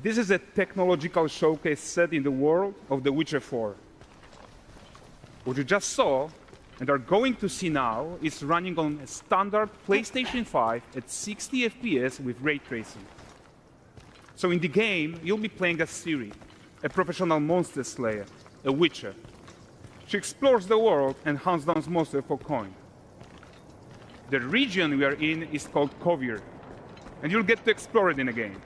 This is a technological showcase set in the world of The Witcher 4. What you just saw and are going to see now is running on a standard PlayStation 5 at 60 FPS with ray tracing. So in the game, you'll be playing as Ciri, a professional monster slayer, a witcher. She explores the world and hunts down monsters for coin. The region we are in is called Kovir, and you'll get to explore it in a game.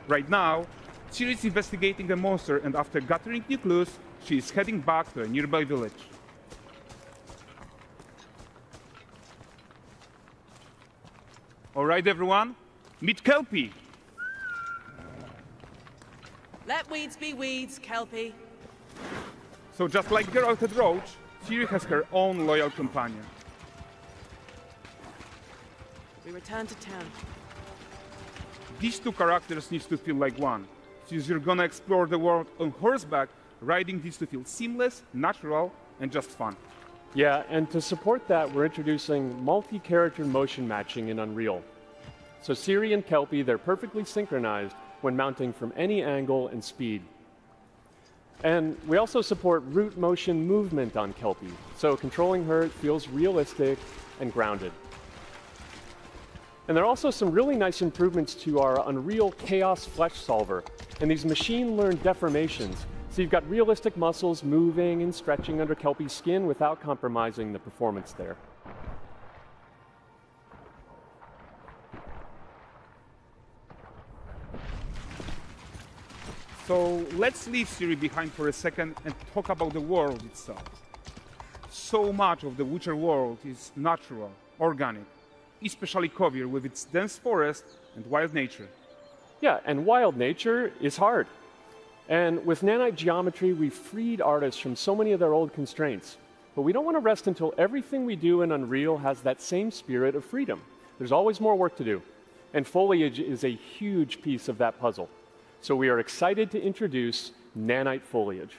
Right now, Ciri is investigating a monster, and after gathering new clues, she is heading back to a nearby village. All right, everyone, meet Kelpie. Let weeds be weeds, Kelpie. So just like Geralt and Roach, Ciri has her own loyal companion. We return to town. These two characters need to feel like one. Since you're gonna explore the world on horseback, riding needs to feel seamless, natural, and just fun. Yeah, and to support that, we're introducing multi-character motion matching in Unreal. So Ciri and Kelpie, they're perfectly synchronized when mounting from any angle and speed. And we also support root motion movement on Kelpie, so controlling her feels realistic and grounded. And there are also some really nice improvements to our Unreal Chaos Flesh Solver and these machine-learned deformations. So you've got realistic muscles moving and stretching under Kelpie's skin without compromising the performance there. So let's leave Ciri behind for a second and talk about the world itself. So much of the Witcher world is natural, organic, especially Kovir with its dense forest and wild nature. Yeah, and wild nature is hard. And with nanite geometry, we've freed artists from so many of their old constraints. But we don't want to rest until everything we do in Unreal has that same spirit of freedom. There's always more work to do. And foliage is a huge piece of that puzzle. So we are excited to introduce nanite foliage.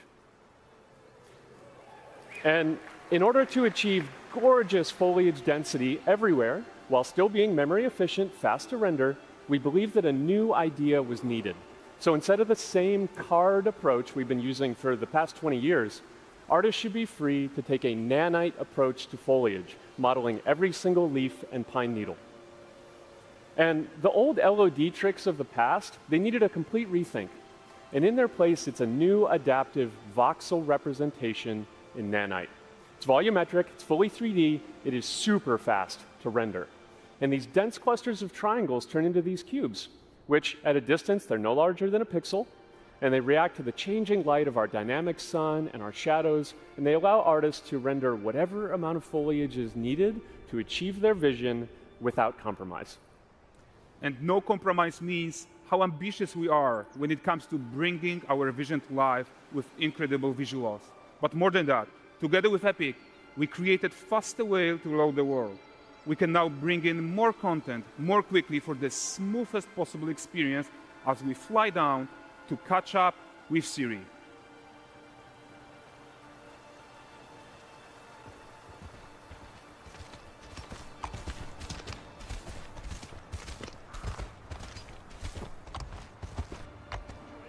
And in order to achieve gorgeous foliage density everywhere, while still being memory efficient, fast to render, we believe that a new idea was needed. So instead of the same card approach we've been using for the past 20 years, artists should be free to take a nanite approach to foliage, modeling every single leaf and pine needle. And the old LOD tricks of the past, they needed a complete rethink. And in their place, it's a new adaptive voxel representation in nanite. It's volumetric, it's fully 3D, it is super fast to render. And these dense clusters of triangles turn into these cubes, which at a distance, they're no larger than a pixel, and they react to the changing light of our dynamic sun and our shadows, and they allow artists to render whatever amount of foliage is needed to achieve their vision without compromise. And no compromise means how ambitious we are when it comes to bringing our vision to life with incredible visuals. But more than that, together with Epic, we created faster way to load the world. We can now bring in more content more quickly for the smoothest possible experience as we fly down to catch up with Ciri.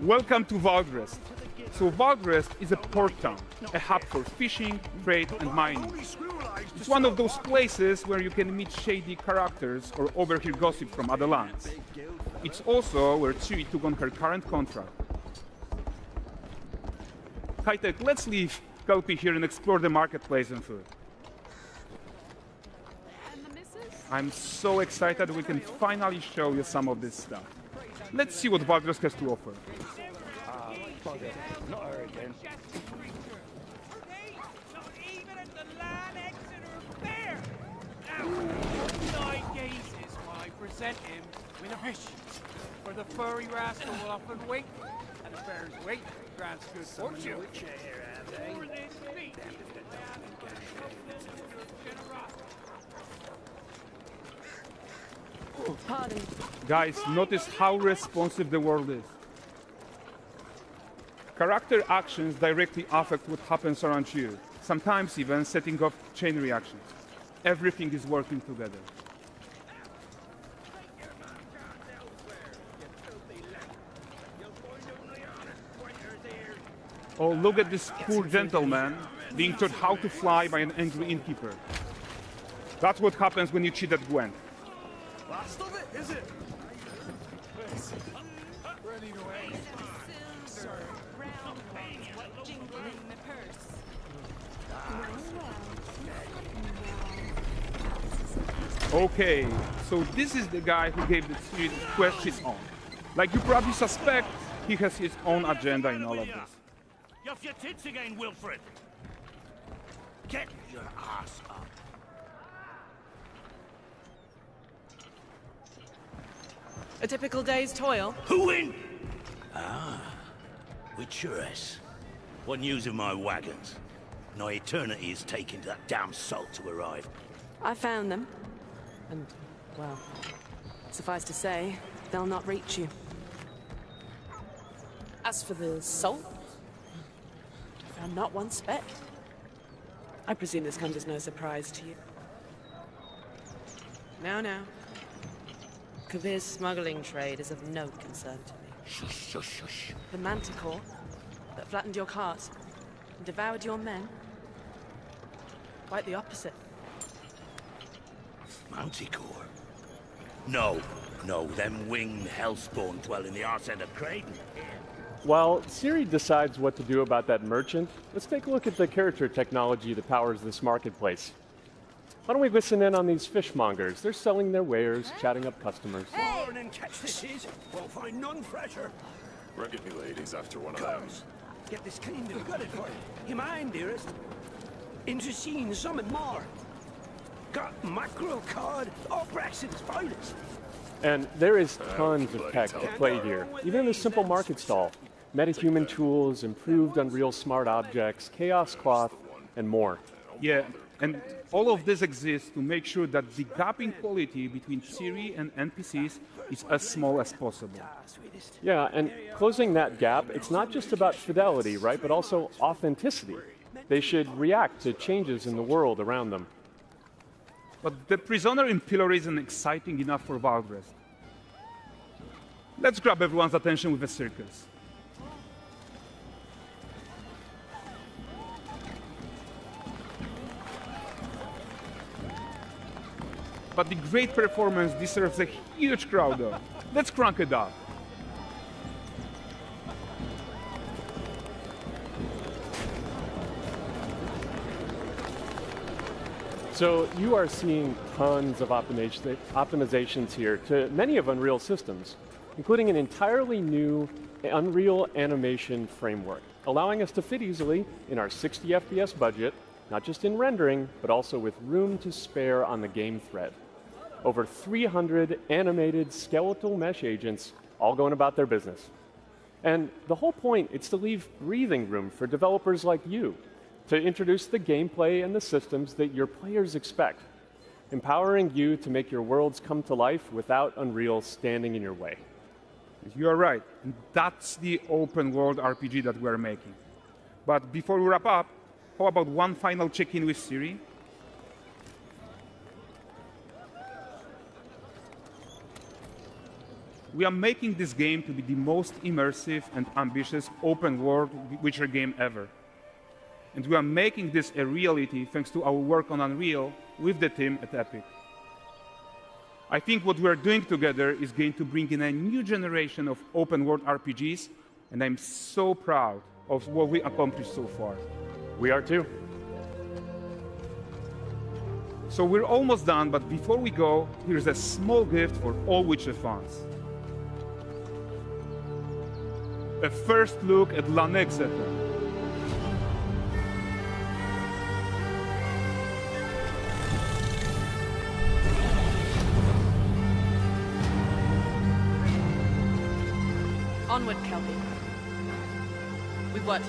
Welcome to Valdrest. So Valdrest is a port town, a hub for fishing, trade, and mining. It's one of those places where you can meet shady characters or overhear gossip from other lands. It's also where Ciri took on her current contract. High-tech, let's leave Kelpie here and explore the marketplace and food. I'm so excited we can finally show you some of this stuff. Let's see what Valdrest has to offer. Not her again. Present him with a fish. For the furry rascal will often wait, and a bear's weight grants good fortune. Pardon. Guys, notice how responsive the world is. Character actions directly affect what happens around you, sometimes even setting off chain reactions. Everything is working together. Oh, look at this poor gentleman being taught how to fly by an angry innkeeper. That's what happens when you cheat at Gwent. Last of it, is it? Okay, so this is the guy who gave the series quest his own. Like you probably suspect, he has his own agenda in all of this. You're off your tits again, Wilfred. Get your ass up. A typical day's toil. Who in? Witcheress. What news of my wagons? No eternity is taking that damn salt to arrive. I found them. And, well, suffice to say, they'll not reach you. As for the salt, I found not one speck. I presume this comes as no surprise to you. Now. Kavir's smuggling trade is of no concern to me. Shush, shush, shush. The manticore that flattened your cart and devoured your men? Quite the opposite. Manticore? No, them winged hellspawn dwell in the arse end of Creighton. While Siri decides what to do about that merchant, let's take a look at the character technology that powers this marketplace. Why don't we listen in on these fishmongers? They're selling their wares, chatting up customers. Morning, catch this is. Won't find none fresher. Bring me ladies after one of those. Get this kind of got it for you. You mind, dearest? Into seeing something more. Got mackerel cod, all Brexit's finest. And there is tons of tech at play here, even in this simple market stall. Metahuman tools, improved Unreal smart objects, chaos cloth, and more. Yeah, and all of this exists to make sure that the gap in quality between Siri and NPCs is as small as possible. Yeah, and closing that gap, it's not just about fidelity, right, but also authenticity. They should react to changes in the world around them. But the prisoner in Pillory isn't exciting enough for Valdrest. Let's grab everyone's attention with a circus. But the great performance deserves a huge crowd though. Let's crank it up. So you are seeing tons of optimizations here to many of Unreal systems, including an entirely new Unreal animation framework, allowing us to fit easily in our 60 FPS budget, not just in rendering, but also with room to spare on the game thread. Over 300 animated skeletal mesh agents all going about their business. And the whole point is to leave breathing room for developers like you to introduce the gameplay and the systems that your players expect, empowering you to make your worlds come to life without Unreal standing in your way. You are right, and that's the open world RPG that we're making. But before we wrap up, how about one final check-in with Siri? We are making this game to be the most immersive and ambitious open world Witcher game ever. And we are making this a reality thanks to our work on Unreal with the team at Epic. I think what we are doing together is going to bring in a new generation of open world RPGs, and I'm so proud of what we accomplished so far. We are too. So we're almost done, but before we go, here's a small gift for all Witcher fans. A first look at Lanexeter. Onward, Kelpie. We've worked.